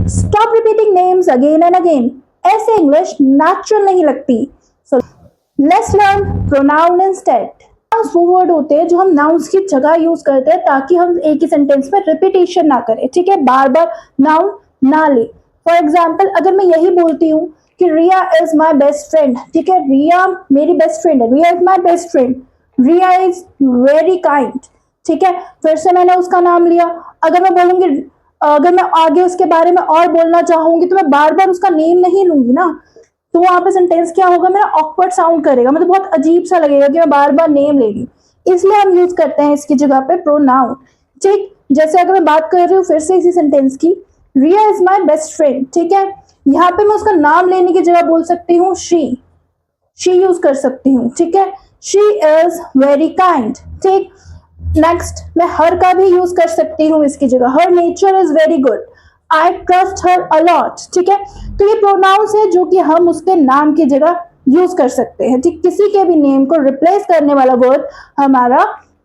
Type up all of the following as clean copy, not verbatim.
Stop repeating names again and again, ऐसे English natural नहीं लगती। So let's learn pronoun instead. वो word होते हैं जो हम नाउन्स की जगह यूज करते हैं ताकि हम एक ही सेंटेंस में रिपीटेशन ना करें, ठीक है, बार बार नाउन ना ले। फॉर एग्जाम्पल अगर मैं यही बोलती हूँ कि Riya is my best friend, ठीक है, रिया मेरी बेस्ट फ्रेंड है, Riya is my best friend, Riya is very kind, ठीक है, फिर से मैंने उसका नाम लिया। अगर मैं बोलूंगी, अगर मैं आगे उसके बारे में और बोलना चाहूंगी तो मैं बार बार उसका नेम नहीं लूंगी ना, तो वहां पे सेंटेंस क्या होगा, मेरा ऑकवर्ड साउंड करेगा, मतलब बहुत अजीब सा लगेगा कि मैं बार बार नेम ले रही हूँ। इसलिए हम यूज करते हैं इसकी जगह पे प्रोनाउन। ठीक, जैसे अगर मैं बात कर रही हूँ फिर से इसी सेंटेंस की, रिया इज माई बेस्ट फ्रेंड, ठीक है, यहाँ पे मैं उसका नाम लेने की जगह बोल सकती हूँ शी यूज कर सकती हूँ, ठीक है, शी इज वेरी काइंड। ठीक, नेक्स्ट मैं हर का भी यूज कर सकती हूँ इसकी जगह, her nature is very good, I trust her a lot, ठीक है। तो ये प्रोनाउंस है जो कि हम उसके नाम की जगह यूज कर सकते हैं, ठीक, किसी के भी नेम को रिप्लेस करने वाला वर्ड हमारा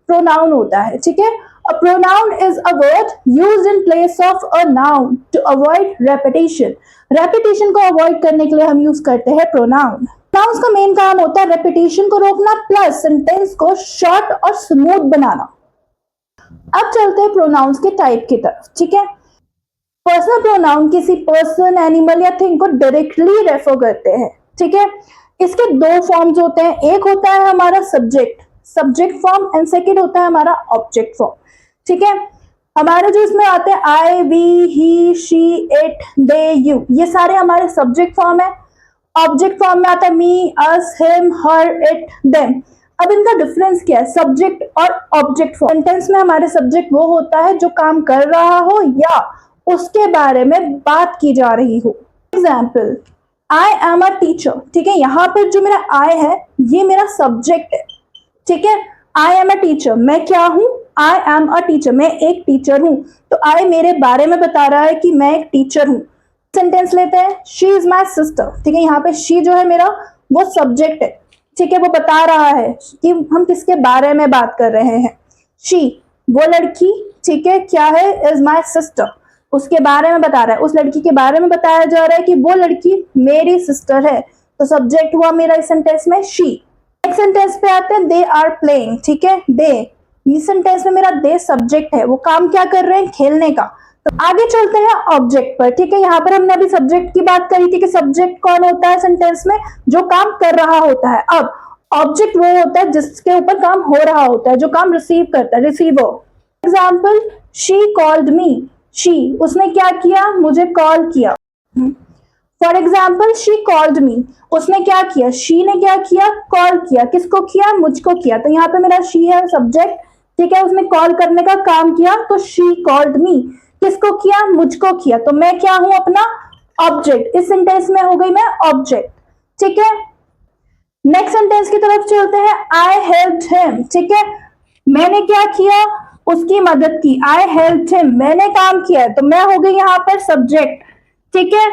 प्रोनाउन होता है, ठीक है। A pronoun is a word used in place of a noun to avoid repetition. Repetition को avoid करने के लिए हम यूज करते हैं pronoun. Pronouns का मेन काम होता है repetition को रोकना प्लस सेंटेंस को शॉर्ट और स्मूथ बनाना। अब चलते हैं प्रोनाउंस के टाइप की तरफ, ठीक है। पर्सनल प्रोनाउन किसी पर्सन, एनिमल या थिंग को डायरेक्टली रेफर करते हैं, ठीक है। इसके दो फॉर्म्स होते हैं, एक होता है हमारा सब्जेक्ट फॉर्म एंड सेकंड होता है हमारा ऑब्जेक्ट फॉर्म, ठीक है। हमारे जो इसमें आते हैं I, we, he, she, it, they, you, ये सारे हमारे सब्जेक्ट फॉर्म है। ऑब्जेक्ट फॉर्म में आता है me, us, him, her, it, them. अब इनका डिफरेंस क्या है, सब्जेक्ट और ऑब्जेक्ट फॉर्म। सेंटेंस में हमारे सब्जेक्ट वो होता है जो काम कर रहा हो या उसके बारे में बात की जा रही हो। Example, I am a teacher, ठीक है, यहाँ पर जो मेरा आई है ये मेरा सब्जेक्ट है, ठीक है। आई एम अ टीचर, मैं क्या हूं, आई एम अ टीचर, मैं एक टीचर हूं, तो आई मेरे बारे में बता रहा है कि मैं एक टीचर हूं। सेंटेंस लेते हैं, शी इज माई सिस्टर, ठीक है, यहाँ पे शी जो है मेरा वो सब्जेक्ट है, ठीक है, वो बता रहा है कि हम किसके बारे में बात कर रहे हैं। शी वो लड़की, ठीक है, क्या है, इज माई सिस्टर, उसके बारे में बता रहा है, उस लड़की के बारे में बताया जा रहा है कि वो लड़की मेरी सिस्टर है, तो सब्जेक्ट हुआ मेरा इस सेंटेंस में शी। नेक्स्ट सेंटेंस पे आते हैं, दे आर प्लेइंग, ठीक है, दे, इस सेंटेंस में मेरा दे सब्जेक्ट है, वो काम क्या कर रहे हैं, खेलने का। तो आगे चलते हैं ऑब्जेक्ट पर, ठीक है। यहाँ पर हमने अभी सब्जेक्ट की बात करी थी कि सब्जेक्ट कौन होता है सेंटेंस में, जो काम कर रहा होता है। अब ऑब्जेक्ट वो होता है जिसके ऊपर काम हो रहा होता है, जो काम रिसीव करता है, receiver. Example, she called me, she उसने क्या किया, मुझे कॉल किया। For example, she called me, उसने क्या किया, शी ने क्या किया, कॉल किया, किसको किया, मुझको किया। तो यहाँ पे मेरा शी है सब्जेक्ट, ठीक है, उसने कॉल करने का काम किया, तो शी कॉल्ड मी, किसको किया, मुझको किया, तो मैं क्या हूं, अपना ऑब्जेक्ट। इस सेंटेंस में हो गई मैं ऑब्जेक्ट, ठीक है। नेक्स्ट सेंटेंस की तरफ चलते हैं, आई हेल्प्ड हिम, ठीक है, मैंने क्या किया, उसकी मदद की, आई हेल्प्ड हिम, मैंने काम किया, तो मैं हो गई यहाँ पर सब्जेक्ट, ठीक है।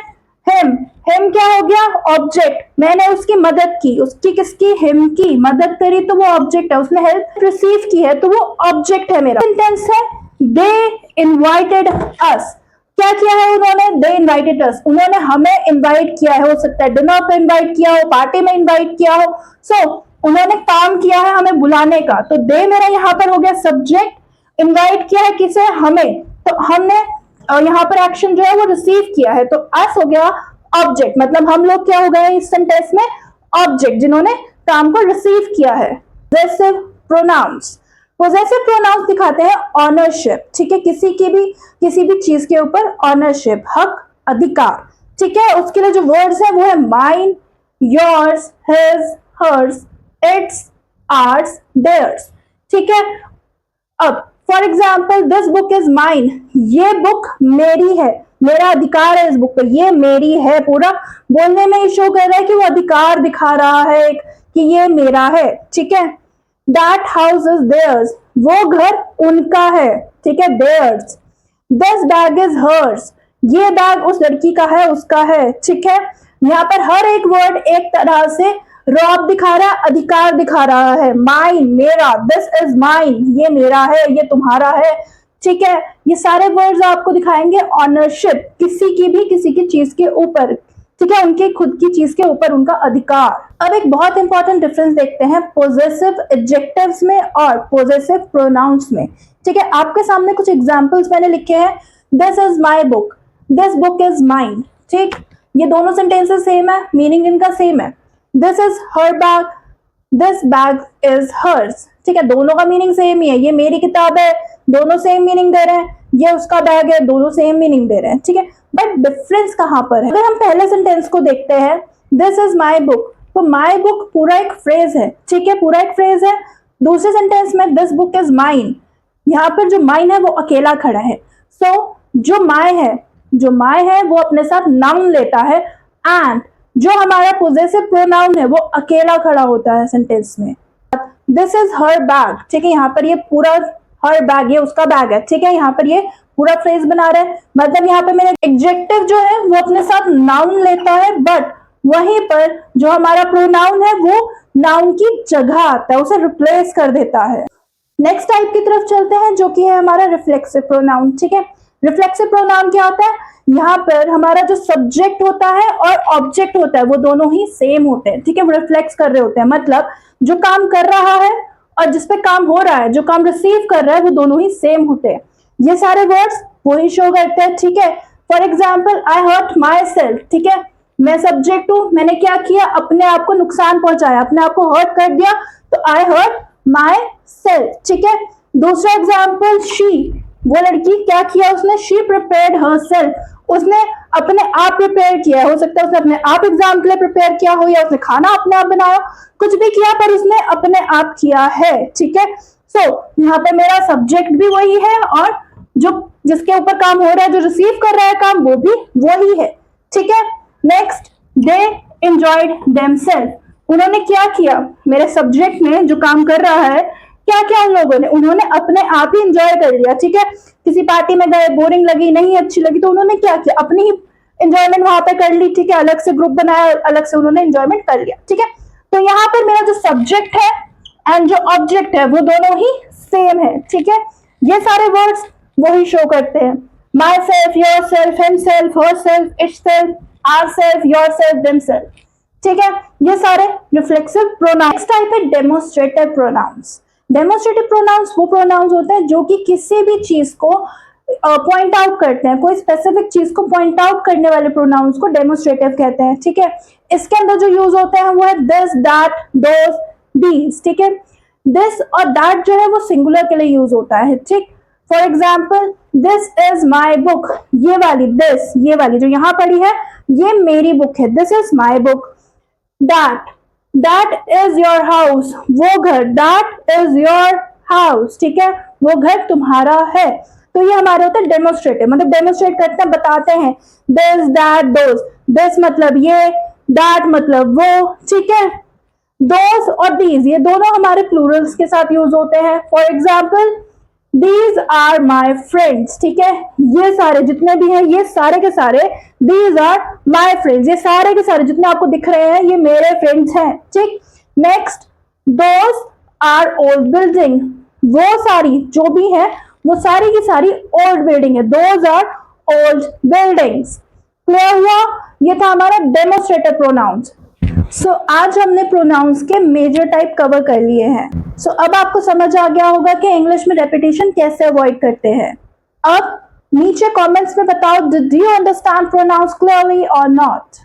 हिम क्या हो गया, ऑब्जेक्ट, मैंने उसकी मदद की, उसकी किसकी, हिम की मदद करी, तो वो ऑब्जेक्ट है, उसने हेल्प रिसीव की है, तो वो ऑब्जेक्ट है मेरा। सेंटेंस है, दे इनवाइटेड अस, क्या किया है उन्होंने, दे इनवाइटेड अस, उन्होंने हमें इनवाइट किया है, हो सकता है डिनर पे इनवाइट किया हो, पार्टी में इनवाइट किया हो, सो उन्होंने काम किया है हमें बुलाने का, तो दे मेरा यहाँ पर हो गया सब्जेक्ट, इनवाइट किया है किसे, हमें, तो हमने यहाँ पर एक्शन जो है वो रिसीव किया है, तो अस हो गया ऑब्जेक्ट, मतलब हम लोग क्या हो गए इस सेंटेंस में, ऑब्जेक्ट जिन्होंने काम को रिसीव किया है। पोजेसिव प्रोनाउंस, पोजेसिव प्रोनाउंस दिखाते हैं ऑनरशिप, ठीक है, किसी भी चीज के ऊपर ऑनरशिप, हक, अधिकार, ठीक है। उसके लिए जो वर्ड्स है वो है mine, yours, his, hers, its, ours, theirs, ठीक है। अब for example, this book is mine, ये बुक मेरी है, मेरा अधिकार है इस बुक पर, ये मेरी है, पूरा बोलने में ही शो कर रहा है कि वो अधिकार दिखा रहा है कि ये मेरा है, ठीक है। दैट हाउस इज देयर्स, वो घर उनका है, ठीक है, theirs. This bag is hers, ये बैग उस लड़की का है, उसका है, ठीक है। यहाँ पर हर एक वर्ड एक तरह से रॉब दिखा रहा है, अधिकार दिखा रहा है, माइन मेरा, दिस इज माइन ये मेरा है, ये तुम्हारा है, ठीक है, ये सारे वर्ड्स आपको दिखाएंगे ऑनरशिप, किसी की भी किसी की चीज के ऊपर, ठीक है, उनके खुद की चीज के ऊपर उनका अधिकार। अब एक बहुत इंपॉर्टेंट डिफरेंस देखते हैं पोजेसिव एडजेक्टिव्स में और पोजेसिव प्रोनाउंस में। ठीक है, आपके सामने कुछ एग्जांपल्स मैंने लिखे हैं। This is my book, this book is mine. ठीक, ये दोनों सेंटेंसेस सेम है, मीनिंग इनका सेम है। This is her bag, this bag is hers. ठीक है, दोनों का मीनिंग सेम ही है। ये मेरी किताब है, दोनों सेम मीनिंग दे रहे हैं। ये उसका बैग है, दोनों सेम मीनिंग दे रहे हैं। ठीक है, बट डिफरेंस कहां पर है? अगर हम पहले सेंटेंस को देखते हैं, दिस इज माई बुक, तो माई बुक पूरा एक फ्रेज है। ठीक है, पूरा एक फ्रेज है। दूसरे सेंटेंस में दिस बुक इज माइन, यहाँ पर जो माइन है वो अकेला खड़ा है। सो जो माई है वो अपने साथ नाउन लेता है, एंड जो हमारा पोजेसिव प्रोनाउन है वो अकेला खड़ा होता है सेंटेंस में। दिस इज हर बैग, ठीक है, यहाँ पर ये पूरा हर बैग, ये उसका बैग है। ठीक है, यहाँ पर ये पूरा फ्रेज बना रहा है, मतलब यहाँ पे मेरा एडजेक्टिव जो है वो अपने साथ नाउन लेता है, बट वहीं पर जो हमारा प्रोनाउन है वो नाउन की जगह आता है, उसे रिप्लेस कर देता है। नेक्स्ट टाइप की तरफ चलते हैं, जो कि है हमारा रिफ्लेक्सिव प्रोनाउन। ठीक है, रिफ्लेक्सिव प्रोनाउन क्या होता है? यहाँ पर हमारा जो सब्जेक्ट होता है और ऑब्जेक्ट होता है वो दोनों ही सेम होते हैं। ठीक है, वो रिफ्लेक्स कर रहे होते हैं, मतलब जो काम कर रहा है और जिस पे काम हो रहा है, जो काम रिसीव कर रहा है, वो दोनों ही सेम होते हैं। ये सारे वर्ड्स वही शो करते हैं। ठीक है, for example I hurt myself. ठीक है, मैं सब्जेक्ट हूं, मैंने क्या किया? अपने आप को नुकसान पहुंचाया, अपने आप को हर्ट कर दिया, तो आई हर्ट माई सेल्फ। ठीक है, दूसरा एग्जाम्पल शी, वो लड़की क्या किया उसने? शी प्रिपेयर्ड हर सेल्फ, उसने अपने आप प्रिपेयर किया। हो सकता है उसने अपने आप एग्जाम के लिए प्रिपेयर किया हो, या उसने खाना अपने आप बनाया, कुछ भी किया पर उसने अपने आप किया है। ठीक है, सो यहाँ पे मेरा सब्जेक्ट भी वही है और जो जिसके ऊपर काम हो रहा है, जो रिसीव कर रहा है काम, वो भी वही है। ठीक है, नेक्स्ट, दे एंजॉयड देमसेल्फ, उन्होंने क्या किया? मेरे सब्जेक्ट ने जो काम कर रहा है, क्या क्या उन लोगों ने? उन्होंने अपने आप ही एंजॉय कर लिया। ठीक है, किसी पार्टी में गए, बोरिंग लगी, नहीं अच्छी लगी, तो उन्होंने क्या किया? अपनी ही एंजॉयमेंट वहां पे कर ली। ठीक है, अलग से ग्रुप बनाया, अलग से उन्होंने एंजॉयमेंट कर लिया। ठीक है, तो यहाँ पर मेरा जो सब्जेक्ट है एंड जो ऑब्जेक्ट है वो दोनों ही सेम है। ठीक है, ये सारे वर्ड्स वही शो करते हैं, myself, yourself, himself, herself, itself, ourself, yourself, themself. ठीक है, ये सारे रिफ्लेक्सिव प्रोनाउंस। टाइप है डेमोस्ट्रेटिव प्रोनाउंस। डेमोस्ट्रेटिव प्रोनाउंस वो प्रोनाउंस होते हैं जो कि किसी भी चीज को पॉइंट आउट करते हैं, कोई स्पेसिफिक चीज को पॉइंट आउट करने वाले प्रोनाउंस को डेमोस्ट्रेटिव कहते हैं। ठीक है, इसके अंदर जो यूज होते हैं वो है दिस, दैट, दोस, दीज। ठीक है, दिस और दैट जो है वो सिंगुलर के लिए यूज होता है। ठीक, for example this is my book, ये वाली दिस, ये वाली जो यहाँ पड़ी है, ये मेरी बुक है, this is my book. That is your house, वो घर, दैट इज योर हाउस। ठीक है, वो घर तुम्हारा है। तो ये हमारे होते हैं डेमोस्ट्रेटिव, मतलब डेमोस्ट्रेट करते हैं, बताते हैं। दिस, दैट, दोस, दिस मतलब ये, दैट मतलब वो। ठीक है, दोस और दीज ये दोनों हमारे प्लूरल्स के साथ यूज होते हैं। For example these are my friends. ठीक है, ये सारे जितने भी हैं, ये सारे के सारे दीज आर माई फ्रेंड्स, ये सारे के सारे जितने आपको दिख रहे हैं ये मेरे फ्रेंड्स हैं। ठीक, next, those are old building, वो सारी जो भी है वो सारी की सारी ओल्ड बिल्डिंग है, those are old buildings. Clear हुआ? ये था हमारा डेमोस्ट्रेटिव प्रोनाउंस। सो आज हमने प्रोनाउंस के मेजर टाइप कवर कर लिए हैं। सो अब आपको समझ आ गया होगा कि इंग्लिश में रेपिटेशन कैसे अवॉइड करते हैं। अब नीचे कमेंट्स में बताओ, did you understand pronouns clearly और नॉट?